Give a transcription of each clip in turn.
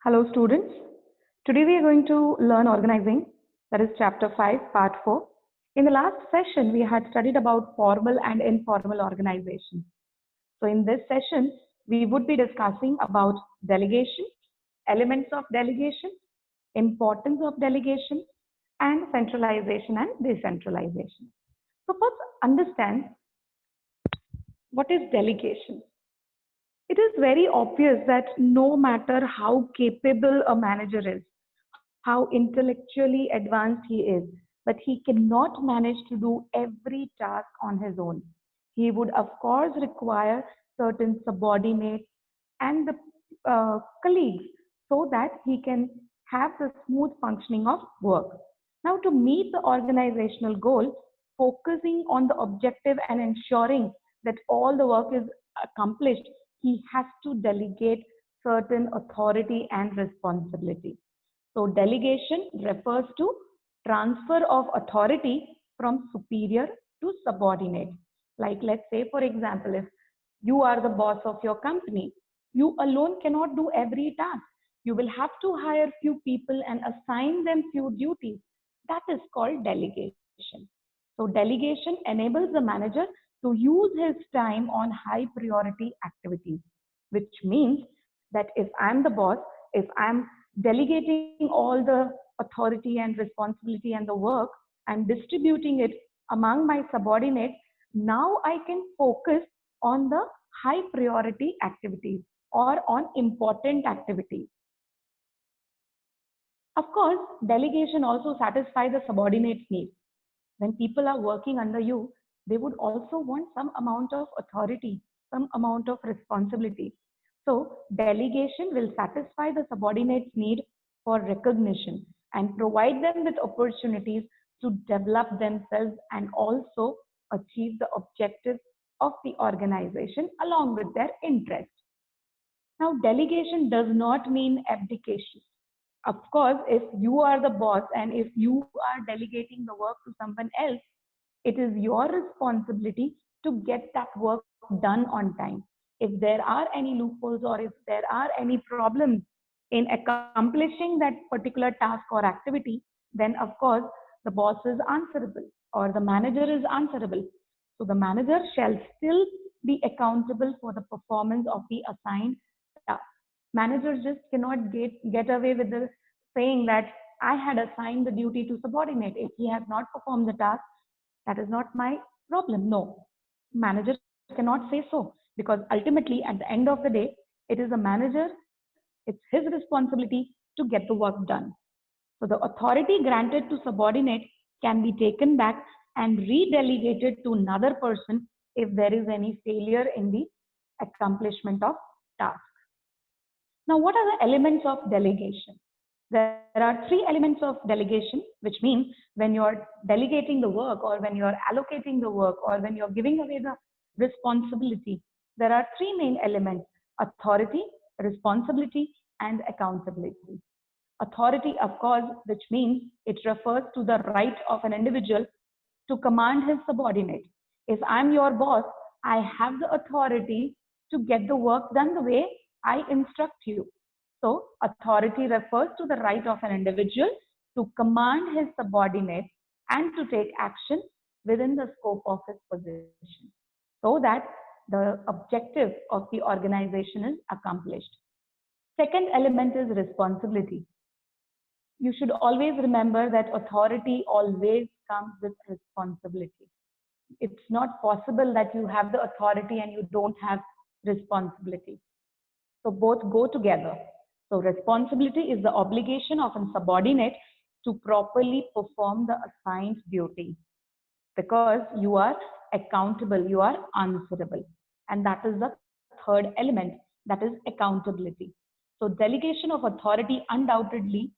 Hello students. Today we are going to learn organizing, that is chapter 5, part 4. In the last session, we had studied about formal and informal organization. So in this session, we would be discussing about delegation, elements of delegation, importance of delegation, and centralization and decentralization. So first understand what is delegation. It is very obvious that no matter how capable a manager is, how intellectually advanced he is, but he cannot manage to do every task on his own. He would, of course, require certain subordinates and the colleagues so that he can have the smooth functioning of work. Now, to meet the organizational goal, focusing on the objective and ensuring that all the work is accomplished, he has to delegate certain authority and responsibility. So delegation refers to transfer of authority from superior to subordinate. Like let's say, for example, if you are the boss of your company, you alone cannot do every task. You will have to hire few people and assign them few duties. That is called delegation. So delegation enables the manager to use his time on high priority activities, which means that if I'm the boss, if I'm delegating all the authority and responsibility and the work, I'm distributing it among my subordinates. Now I can focus on the high priority activities or on important activities. Of course, delegation also satisfies the subordinate's needs. When people are working under you, they would also want some amount of authority, some amount of responsibility. So, delegation will satisfy the subordinate's need for recognition and provide them with opportunities to develop themselves and also achieve the objectives of the organization along with their interests. Now, delegation does not mean abdication. Of course, if you are the boss and if you are delegating the work to someone else, it is your responsibility to get that work done on time. If there are any loopholes or if there are any problems in accomplishing that particular task or activity, then of course the boss is answerable or the manager is answerable. So the manager shall still be accountable for the performance of the assigned task. Managers just cannot get away with the saying that I had assigned the duty to subordinate. If he has not performed the task, that is not my problem. No, manager cannot say so because ultimately at the end of the day, it is the manager, it's his responsibility to get the work done. So the authority granted to subordinate can be taken back and redelegated to another person if there is any failure in the accomplishment of task. Now, what are the elements of delegation? There are three elements of delegation, which means when you're delegating the work or when you're allocating the work or when you're giving away the responsibility, there are three main elements: authority, responsibility, and accountability. Authority, of course, which means it refers to the right of an individual to command his subordinate. If I'm your boss, I have the authority to get the work done the way I instruct you. So, authority refers to the right of an individual to command his subordinate and to take action within the scope of his position so that the objective of the organization is accomplished. Second element is responsibility. You should always remember that authority always comes with responsibility. It's not possible that you have the authority and you don't have responsibility. So both go together. So responsibility is the obligation of a subordinate to properly perform the assigned duty because you are accountable, you are answerable. And that is the third element, that is accountability. So delegation of authority undoubtedly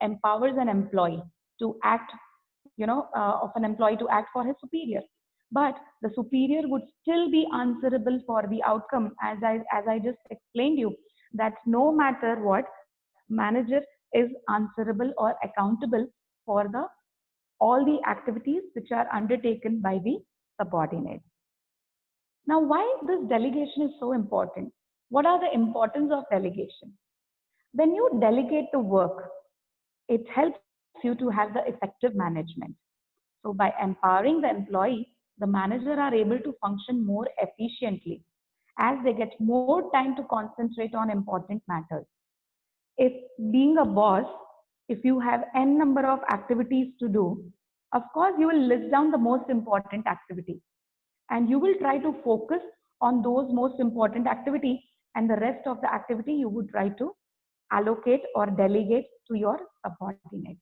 empowers an employee to act, of an employee to act for his superior. But the superior would still be answerable for the outcome, as I just explained you, that no matter what, manager is answerable or accountable for the all the activities which are undertaken by the subordinates. Now, why this delegation is so important? What are the importance of delegation? When you delegate the work, it helps you to have the effective management. So by empowering the employee, the manager are able to function more efficiently as they get more time to concentrate on important matters. If being a boss, if you have n number of activities to do, of course you will list down the most important activity and you will try to focus on those most important activity, and the rest of the activity you would try to allocate or delegate to your subordinate.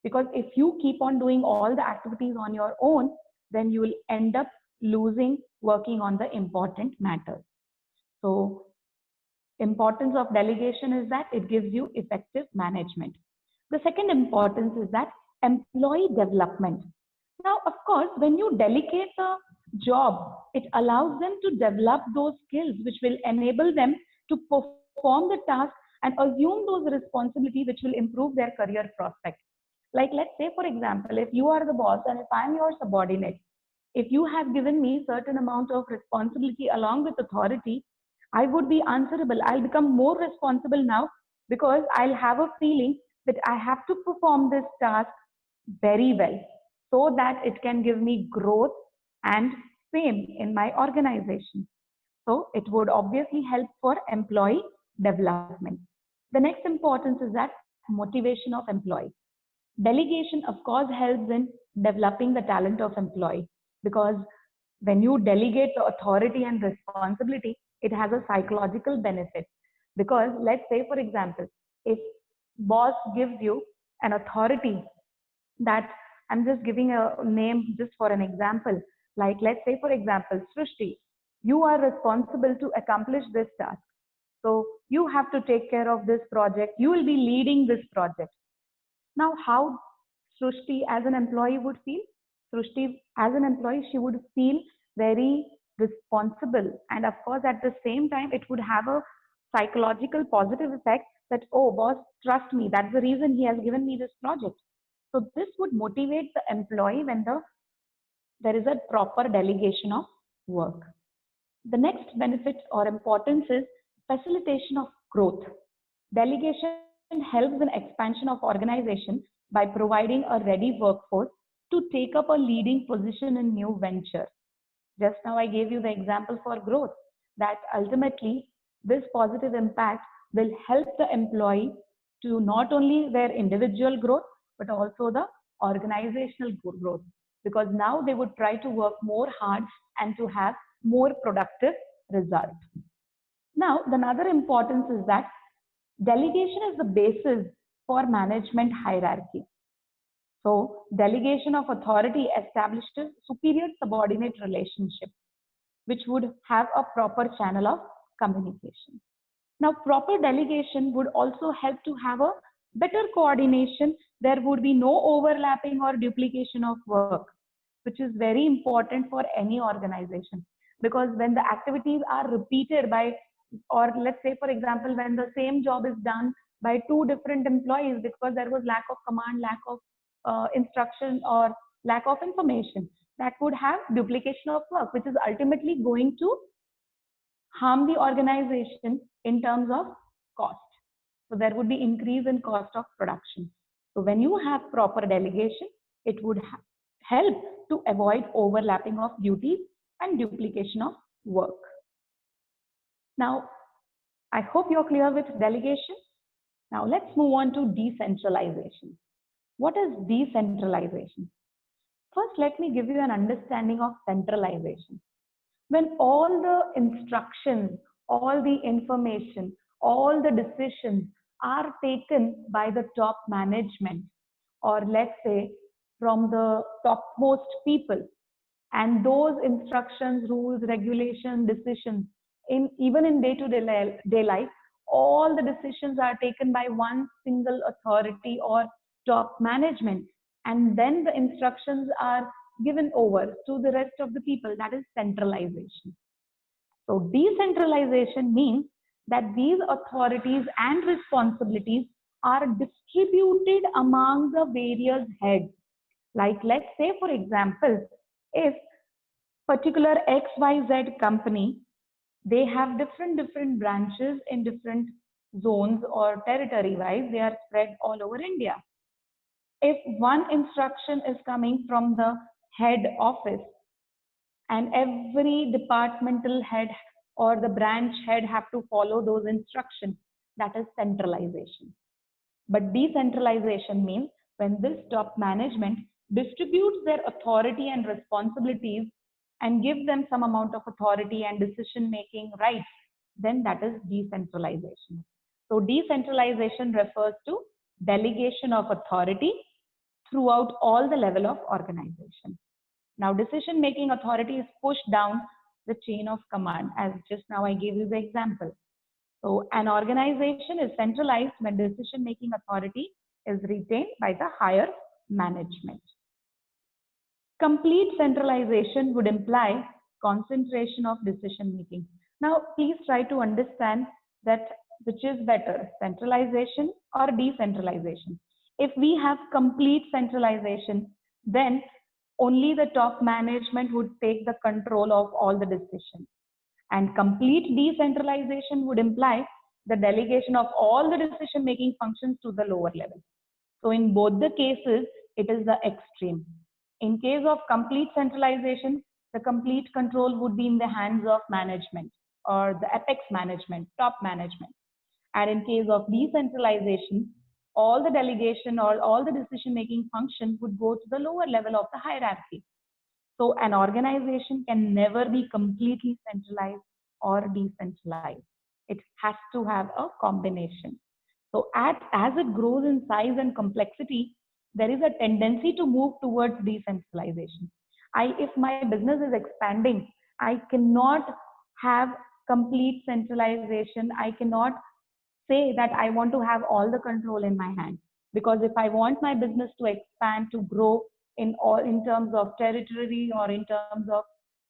Because if you keep on doing all the activities on your own, then you will end up losing working on the important matters. So importance of delegation is that it gives you effective management. The second importance is that employee development. Now, of course, when you delegate a job, it allows them to develop those skills which will enable them to perform the task and assume those responsibilities which will improve their career prospect. Like, let's say, for example, if you are the boss and if I'm your subordinate, if you have given me certain amount of responsibility along with authority, I would be answerable. I'll become more responsible now because I'll have a feeling that I have to perform this task very well so that it can give me growth and fame in my organization. So it would obviously help for employee development. The next importance is that motivation of employee. Delegation, of course, helps in developing the talent of employee, because when you delegate the authority and responsibility, it has a psychological benefit. Because let's say, for example, if boss gives you an authority that, I'm just giving a name just for an example, like let's say, for example, Srishti, you are responsible to accomplish this task. So you have to take care of this project. You will be leading this project. Now, how Srushti as an employee would feel? Srushti as an employee, she would feel very responsible. And of course, at the same time, it would have a psychological positive effect that, oh, boss, trust me. That's the reason he has given me this project. So this would motivate the employee when there is a proper delegation of work. The next benefit or importance is facilitation of growth. Delegation helps in expansion of organization by providing a ready workforce to take up a leading position in new venture. Just now I gave you the example for growth, that ultimately this positive impact will help the employee to not only their individual growth, but also the organizational growth. Because now they would try to work more hard and to have more productive results. Now, the another importance is that delegation is the basis for management hierarchy. So, delegation of authority establishes superior subordinate relationship, which would have a proper channel of communication. Now, proper delegation would also help to have a better coordination. There would be no overlapping or duplication of work, which is very important for any organization. Because when the activities are repeated by, or let's say, for example, when the same job is done by two different employees because there was lack of command, lack of instruction, or lack of information, that would have duplication of work, which is ultimately going to harm the organization in terms of cost. So there would be increase in cost of production. So when you have proper delegation, it would help to avoid overlapping of duties and duplication of work. Now, I hope you're clear with delegation. Now let's move on to decentralization. What is decentralization? First, let me give you an understanding of centralization. When all the instructions, all the information, all the decisions are taken by the top management, or let's say from the topmost people, and those instructions, rules, regulations, decisions, even in day-to-day life, all the decisions are taken by one single authority or top management, and then the instructions are given over to the rest of the people. That is centralization. So decentralization means that these authorities and responsibilities are distributed among the various heads. Like, let's say, for example, if particular XYZ company, they have different branches in different zones or territory wise, they are spread all over India. If one instruction is coming from the head office and every departmental head or the branch head have to follow those instructions, that is centralization. But decentralization means when this top management distributes their authority and responsibilities and give them some amount of authority and decision making rights, then that is decentralization. So decentralization refers to delegation of authority throughout all the level of organization. Now decision making authority is pushed down the chain of command, as just now I gave you the example. So an organization is centralized when decision-making authority is retained by the higher management. Complete centralization would imply concentration of decision-making. Now, please try to understand that which is better, centralization or decentralization. If we have complete centralization, then only the top management would take the control of all the decisions. And complete decentralization would imply the delegation of all the decision making functions to the lower level. So in both the cases, it is the extreme. In case of complete centralization, the complete control would be in the hands of management or the apex management, top management. And in case of decentralization, all the delegation or all the decision making function would go to the lower level of the hierarchy. So an organization can never be completely centralized or decentralized. It has to have a combination. So as it grows in size and complexity, there is a tendency to move towards decentralization. If my business is expanding, I cannot have complete centralization. I cannot say that I want to have all the control in my hand. Because if I want my business to expand, to grow in terms of territory or in terms of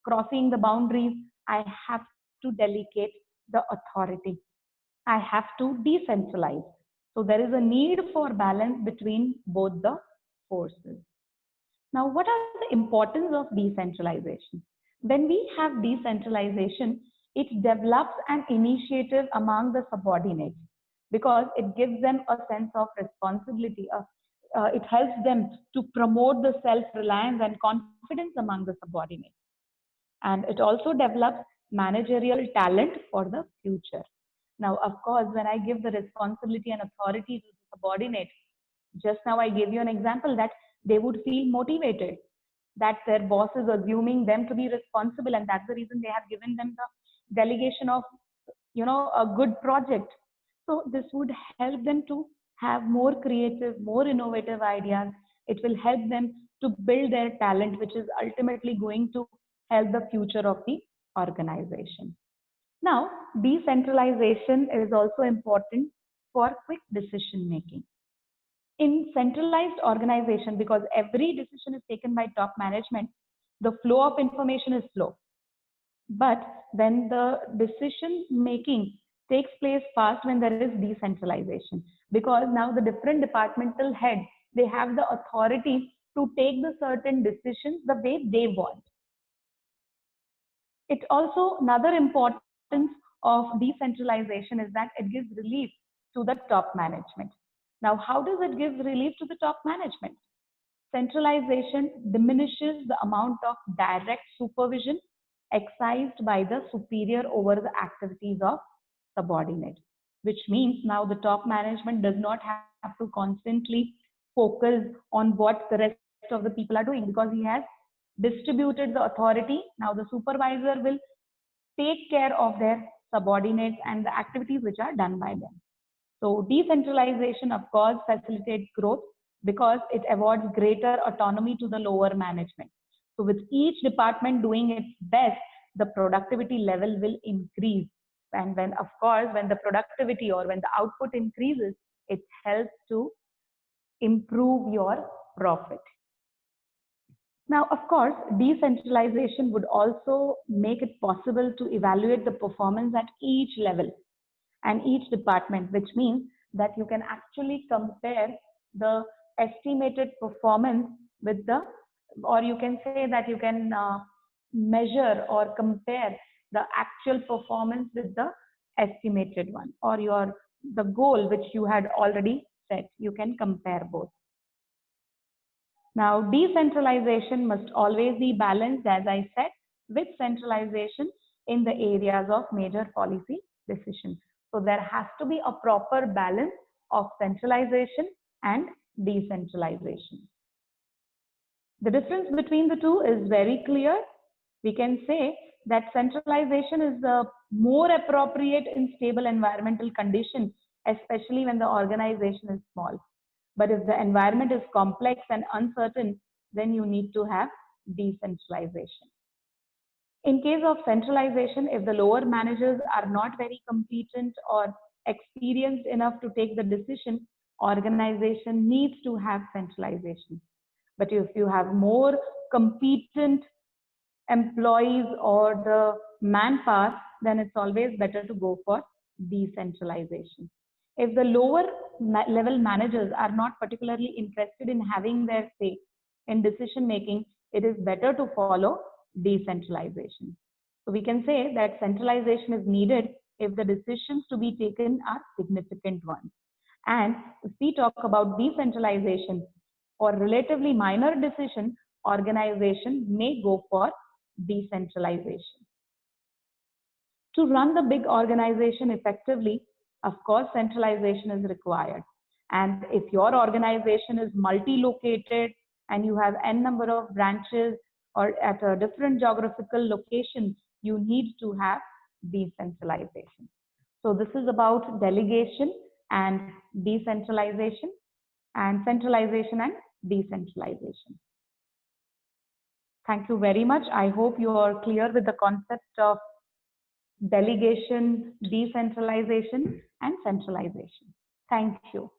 crossing the boundaries, I have to delegate the authority. I have to decentralize. So there is a need for balance between both the forces. Now, what are the importance of decentralization? When we have decentralization, it develops an initiative among the subordinates because it gives them a sense of responsibility. It helps them to promote the self-reliance and confidence among the subordinates. And it also develops managerial talent for the future. Now, of course, when I give the responsibility and authority to the subordinates, just now I gave you an example that they would feel motivated, that their boss is assuming them to be responsible, and that's the reason they have given them the delegation of, a good project. So this would help them to have more creative, more innovative ideas. It will help them to build their talent, which is ultimately going to help the future of the organization. Now, decentralization is also important for quick decision making. In centralized organization, because every decision is taken by top management, the flow of information is slow. But when the decision making takes place fast when there is decentralization, because now the different departmental heads, they have the authority to take the certain decisions the way they want. It also, another importance of decentralization is that it gives relief to the top management. Now, how does it give relief to the top management? Centralization diminishes the amount of direct supervision exercised by the superior over the activities of subordinate, which means now the top management does not have to constantly focus on what the rest of the people are doing because he has distributed the authority. Now the supervisor will take care of their subordinates and the activities which are done by them. So decentralization, of course, facilitates growth because it affords greater autonomy to the lower management. So with each department doing its best, the productivity level will increase. And when, of course, when the productivity or when the output increases, it helps to improve your profit. Now, of course, decentralization would also make it possible to evaluate the performance at each level and each department, which means that you can actually compare the estimated performance with the, or you can say that you can measure or compare the actual performance with the estimated one, or your the goal which you had already set. You can compare both. Now, decentralization must always be balanced, as I said, with centralization in the areas of major policy decisions. So there has to be a proper balance of centralization and decentralization. The difference between the two is very clear. We can say that centralization is more appropriate in stable environmental conditions, especially when the organization is small. But if the environment is complex and uncertain, then you need to have decentralization. In case of centralization, if the lower managers are not very competent or experienced enough to take the decision, organization needs to have centralization. But if you have more competent employees or the manpower, then it's always better to go for decentralization. If the lower level managers are not particularly interested in having their say in decision making, it is better to follow decentralization. So we can say that centralization is needed if the decisions to be taken are significant ones. And if we talk about decentralization or relatively minor decision, organization may go for decentralization. To run the big organization effectively, of course, centralization is required. And if your organization is multi-located and you have n number of branches or at a different geographical location, you need to have decentralization. So this is about delegation and decentralization and centralization and decentralization. Thank you very much. I hope you are clear with the concept of delegation, decentralization, and centralization. Thank you.